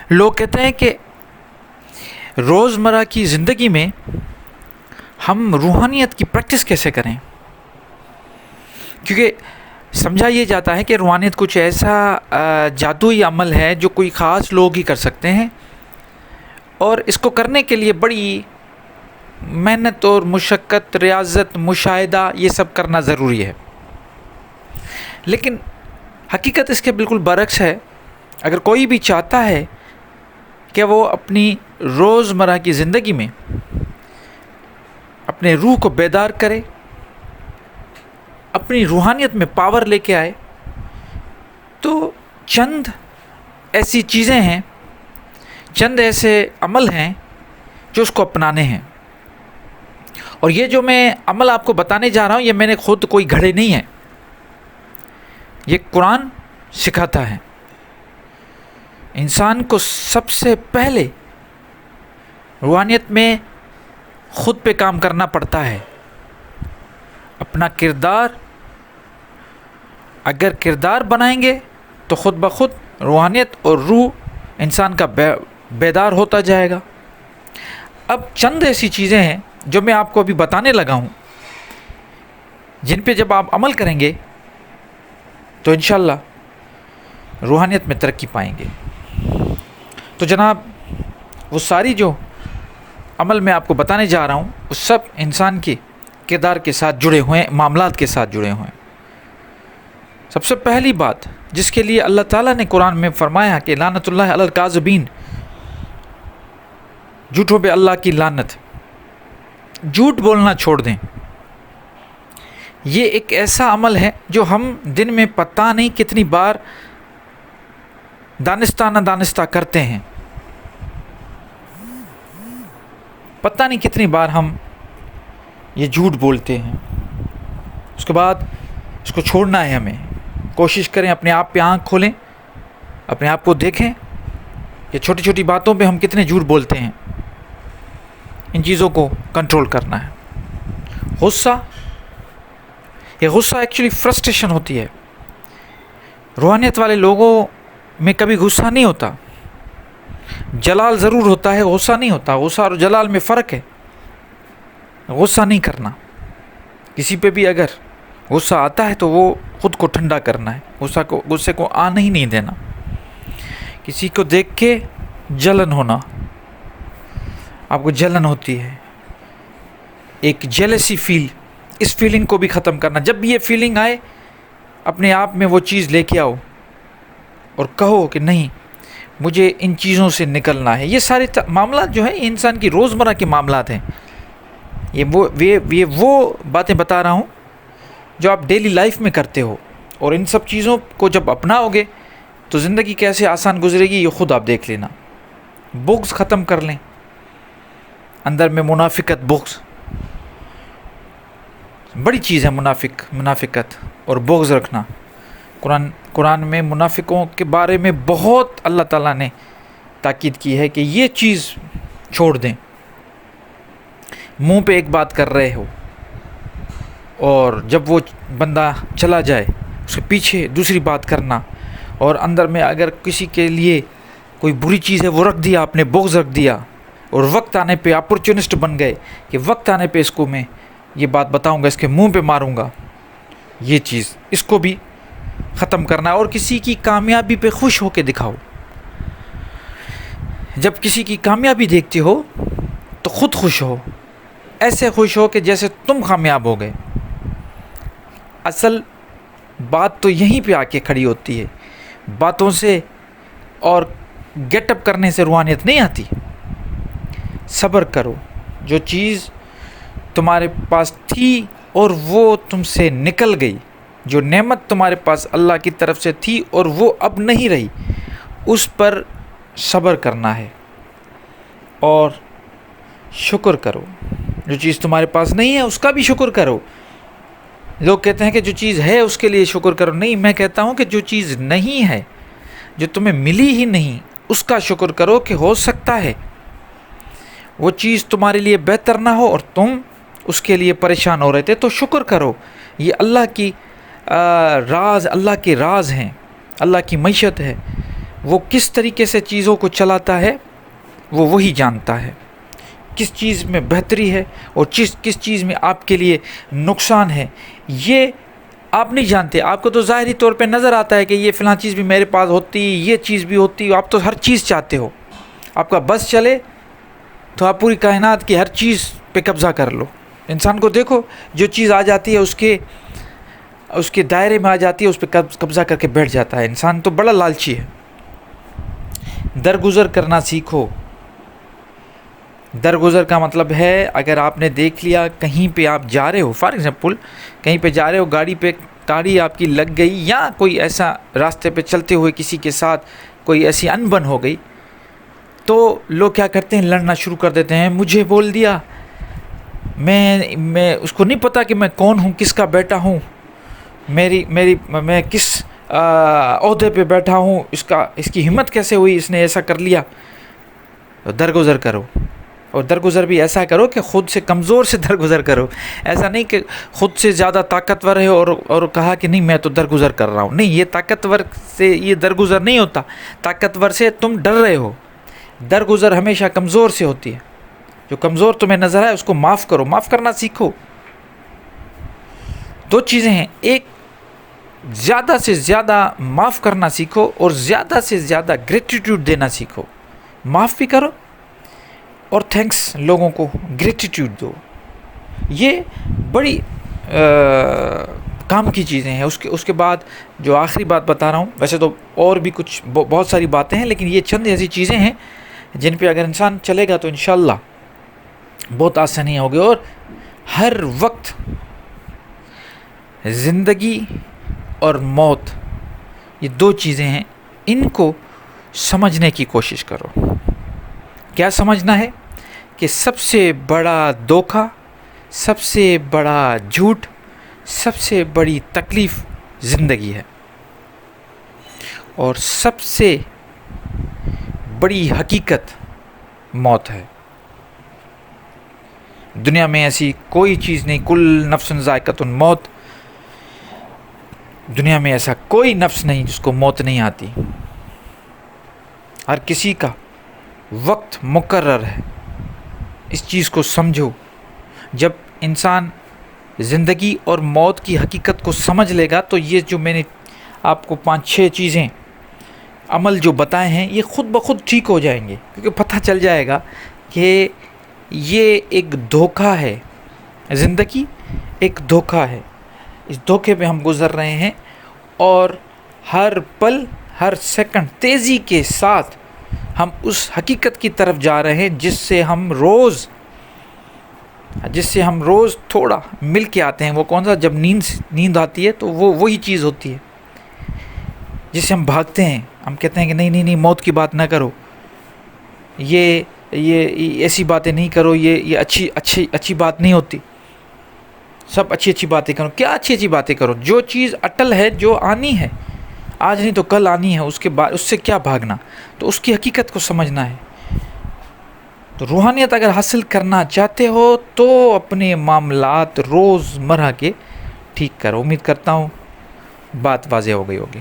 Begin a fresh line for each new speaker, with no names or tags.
لوگ کہتے ہیں کہ روزمرہ کی زندگی میں ہم روحانیت کی پریکٹس کیسے کریں، کیونکہ سمجھا یہ جاتا ہے کہ روحانیت کچھ ایسا جادوئی عمل ہے جو کوئی خاص لوگ ہی کر سکتے ہیں، اور اس کو کرنے کے لیے بڑی محنت اور مشقت، ریاضت، مشاہدہ یہ سب کرنا ضروری ہے۔ لیکن حقیقت اس کے بالکل برعکس ہے۔ اگر کوئی بھی چاہتا ہے کہ وہ اپنی روزمرہ کی زندگی میں اپنے روح کو بیدار کرے، اپنی روحانیت میں پاور لے کے آئے، تو چند ایسی چیزیں ہیں، چند ایسے عمل ہیں جو اس کو اپنانے ہیں۔ اور یہ جو میں عمل آپ کو بتانے جا رہا ہوں، یہ میں نے خود کوئی گھڑے نہیں ہیں، یہ قرآن سکھاتا ہے۔ انسان کو سب سے پہلے روحانیت میں خود پہ کام کرنا پڑتا ہے۔ اپنا کردار اگر کردار بنائیں گے تو خود بخود روحانیت اور روح انسان کا بیدار ہوتا جائے گا۔ اب چند ایسی چیزیں ہیں جو میں آپ کو ابھی بتانے لگا ہوں، جن پہ جب آپ عمل کریں گے تو انشاءاللہ روحانیت میں ترقی پائیں گے۔ تو جناب، وہ ساری جو عمل میں آپ کو بتانے جا رہا ہوں، وہ سب انسان کے کردار کے ساتھ جڑے ہوئے ہیں، معاملات کے ساتھ جڑے ہوئے ہیں۔ سب سے پہلی بات جس کے لیے اللہ تعالیٰ نے قرآن میں فرمایا کہ لعنت اللہ علی الکاذبین، جھوٹوں پہ اللہ کی لعنت، جھوٹ بولنا چھوڑ دیں۔ یہ ایک ایسا عمل ہے جو ہم دن میں پتہ نہیں کتنی بار دانستہ نہ دانستہ کرتے ہیں، پتہ نہیں کتنی بار ہم یہ جھوٹ بولتے ہیں۔ اس کے بعد اس کو چھوڑنا ہے ہمیں۔ کوشش کریں اپنے آپ پہ آنکھ کھولیں، اپنے آپ کو دیکھیں کہ چھوٹی چھوٹی باتوں پہ ہم کتنے جھوٹ بولتے ہیں۔ ان چیزوں کو کنٹرول کرنا ہے۔ غصہ، یہ غصہ ایکچولی فرسٹریشن ہوتی ہے۔ روحانیت والے لوگوں میں کبھی غصہ نہیں ہوتا، جلال ضرور ہوتا ہے، غصہ نہیں ہوتا۔ غصہ اور جلال میں فرق ہے۔ غصہ نہیں کرنا، کسی پہ بھی اگر غصہ آتا ہے تو وہ خود کو ٹھنڈا کرنا ہے، غصے کو آنے ہی نہیں دینا۔ کسی کو دیکھ کے جلن ہونا، آپ کو جلن ہوتی ہے، ایک جیلسی فیل، اس فیلنگ کو بھی ختم کرنا۔ جب بھی یہ فیلنگ آئے، اپنے آپ میں وہ چیز لے کے آؤ اور کہو کہ نہیں، مجھے ان چیزوں سے نکلنا ہے۔ یہ سارے معاملات جو ہیں یہ انسان کی روزمرہ کے معاملات ہیں۔ یہ وہ باتیں بتا رہا ہوں جو آپ ڈیلی لائف میں کرتے ہو، اور ان سب چیزوں کو جب اپناؤ گے تو زندگی کیسے آسان گزرے گی یہ خود آپ دیکھ لینا۔ بغض ختم کر لیں، اندر میں منافقت، بغض بڑی چیز ہے۔ منافقت اور بغض رکھنا، قرآن میں منافقوں کے بارے میں بہت اللہ تعالیٰ نے تاکید کی ہے کہ یہ چیز چھوڑ دیں۔ منہ پہ ایک بات کر رہے ہو اور جب وہ بندہ چلا جائے اس کے پیچھے دوسری بات کرنا، اور اندر میں اگر کسی کے لیے کوئی بری چیز ہے وہ رکھ دیا، آپ نے بغض رکھ دیا، اور وقت آنے پہ اپورچونسٹ بن گئے کہ وقت آنے پہ اس کو میں یہ بات بتاؤں گا، اس کے منہ پہ ماروں گا، یہ چیز اس کو بھی ختم کرنا ہے۔ اور کسی کی کامیابی پہ خوش ہو کے دکھاؤ۔ جب کسی کی کامیابی دیکھتے ہو تو خود خوش ہو، ایسے خوش ہو کہ جیسے تم کامیاب ہو گئے۔ اصل بات تو یہیں پہ آ کے کھڑی ہوتی ہے۔ باتوں سے اور گیٹ اپ کرنے سے روحانیت نہیں آتی۔ صبر کرو، جو چیز تمہارے پاس تھی اور وہ تم سے نکل گئی، جو نعمت تمہارے پاس اللہ کی طرف سے تھی اور وہ اب نہیں رہی، اس پر صبر کرنا ہے اور شکر کرو۔ جو چیز تمہارے پاس نہیں ہے اس کا بھی شکر کرو۔ لوگ کہتے ہیں کہ جو چیز ہے اس کے لیے شکر کرو، نہیں، میں کہتا ہوں کہ جو چیز نہیں ہے، جو تمہیں ملی ہی نہیں، اس کا شکر کرو کہ ہو سکتا ہے وہ چیز تمہارے لیے بہتر نہ ہو اور تم اس کے لیے پریشان ہو رہے تھے، تو شکر کرو۔ یہ اللہ کی راز، اللہ کے راز ہیں، اللہ کی معیشت ہے، وہ کس طریقے سے چیزوں کو چلاتا ہے وہ وہی جانتا ہے، کس چیز میں بہتری ہے اور کس چیز میں آپ کے لیے نقصان ہے، یہ آپ نہیں جانتے۔ آپ کو تو ظاہری طور پہ نظر آتا ہے کہ یہ فلاں چیز بھی میرے پاس ہوتی، یہ چیز بھی ہوتی، آپ تو ہر چیز چاہتے ہو، آپ کا بس چلے تو آپ پوری کائنات کی ہر چیز پہ قبضہ کر لو۔ انسان کو دیکھو، جو چیز آ جاتی ہے اس کے دائرے میں آ جاتی ہے، اس پہ قبضہ کر کے بیٹھ جاتا ہے۔ انسان تو بڑا لالچی ہے۔ درگزر کرنا سیکھو۔ درگزر کا مطلب ہے اگر آپ نے دیکھ لیا کہیں پہ آپ جا رہے ہو، فار ایگزامپل کہیں پہ جا رہے ہو، گاڑی آپ کی لگ گئی، یا کوئی ایسا راستے پہ چلتے ہوئے کسی کے ساتھ کوئی ایسی انبن ہو گئی، تو لوگ کیا کرتے ہیں، لڑنا شروع کر دیتے ہیں، مجھے بول دیا، میں اس کو نہیں پتا کہ میں کون ہوں، کس کا بیٹا ہوں، میں کس عہدے پہ بیٹھا ہوں، اس کی ہمت کیسے ہوئی، اس نے ایسا کر لیا۔ درگزر کرو، اور درگزر بھی ایسا کرو کہ خود سے کمزور سے درگزر کرو۔ ایسا نہیں کہ خود سے زیادہ طاقتور ہے اور کہا کہ نہیں میں تو درگزر کر رہا ہوں، نہیں، یہ طاقتور سے یہ درگزر نہیں ہوتا، طاقتور سے تم ڈر رہے ہو۔ درگزر ہمیشہ کمزور سے ہوتی ہے۔ جو کمزور تمہیں نظر آئے اس کو معاف کرو، معاف کرنا سیکھو۔ دو چیزیں ہیں، ایک زیادہ سے زیادہ معاف کرنا سیکھو، اور زیادہ سے زیادہ گریٹیٹیوڈ دینا سیکھو۔ معاف بھی کرو اور تھینکس لوگوں کو گریٹیٹیوڈ دو۔ یہ بڑی کام کی چیزیں ہیں۔ اس کے بعد جو آخری بات بتا رہا ہوں، ویسے تو اور بھی کچھ بہت ساری باتیں ہیں، لیکن یہ چند ایسی چیزیں ہیں جن پہ اگر انسان چلے گا تو انشاءاللہ بہت آسانی ہوگی۔ اور ہر وقت زندگی اور موت، یہ دو چیزیں ہیں، ان کو سمجھنے کی کوشش کرو۔ کیا سمجھنا ہے؟ کہ سب سے بڑا دھوکہ، سب سے بڑا جھوٹ، سب سے بڑی تکلیف زندگی ہے، اور سب سے بڑی حقیقت موت ہے۔ دنیا میں ایسی کوئی چیز نہیں، کل نفس ذائقۃ الموت، دنیا میں ایسا کوئی نفس نہیں جس کو موت نہیں آتی۔ ہر کسی کا وقت مقرر ہے، اس چیز کو سمجھو۔ جب انسان زندگی اور موت کی حقیقت کو سمجھ لے گا تو یہ جو میں نے آپ کو 5-6 چیزیں عمل جو بتائے ہیں، یہ خود بخود ٹھیک ہو جائیں گے، کیونکہ پتہ چل جائے گا کہ یہ ایک دھوکہ ہے، زندگی ایک دھوکہ ہے، اس دھوکے پہ ہم گزر رہے ہیں، اور ہر پل ہر سیکنڈ تیزی کے ساتھ ہم اس حقیقت کی طرف جا رہے ہیں جس سے ہم روز تھوڑا مل کے آتے ہیں۔ وہ کون سا؟ جب نیند آتی ہے تو وہ وہی چیز ہوتی ہے جس سے ہم بھاگتے ہیں۔ ہم کہتے ہیں کہ نہیں موت کی بات نہ کرو، یہ ایسی باتیں نہیں کرو، یہ اچھی بات نہیں ہوتی، سب اچھی باتیں کرو۔ کیا اچھی باتیں کرو؟ جو چیز اٹل ہے، جو آنی ہے، آج نہیں تو کل آنی ہے، اس کے بعد اس سے کیا بھاگنا؟ تو اس کی حقیقت کو سمجھنا ہے۔ تو روحانیت اگر حاصل کرنا چاہتے ہو تو اپنے معاملات روز مرہ کے ٹھیک کرو۔ امید کرتا ہوں بات واضح ہو گئی ہوگی۔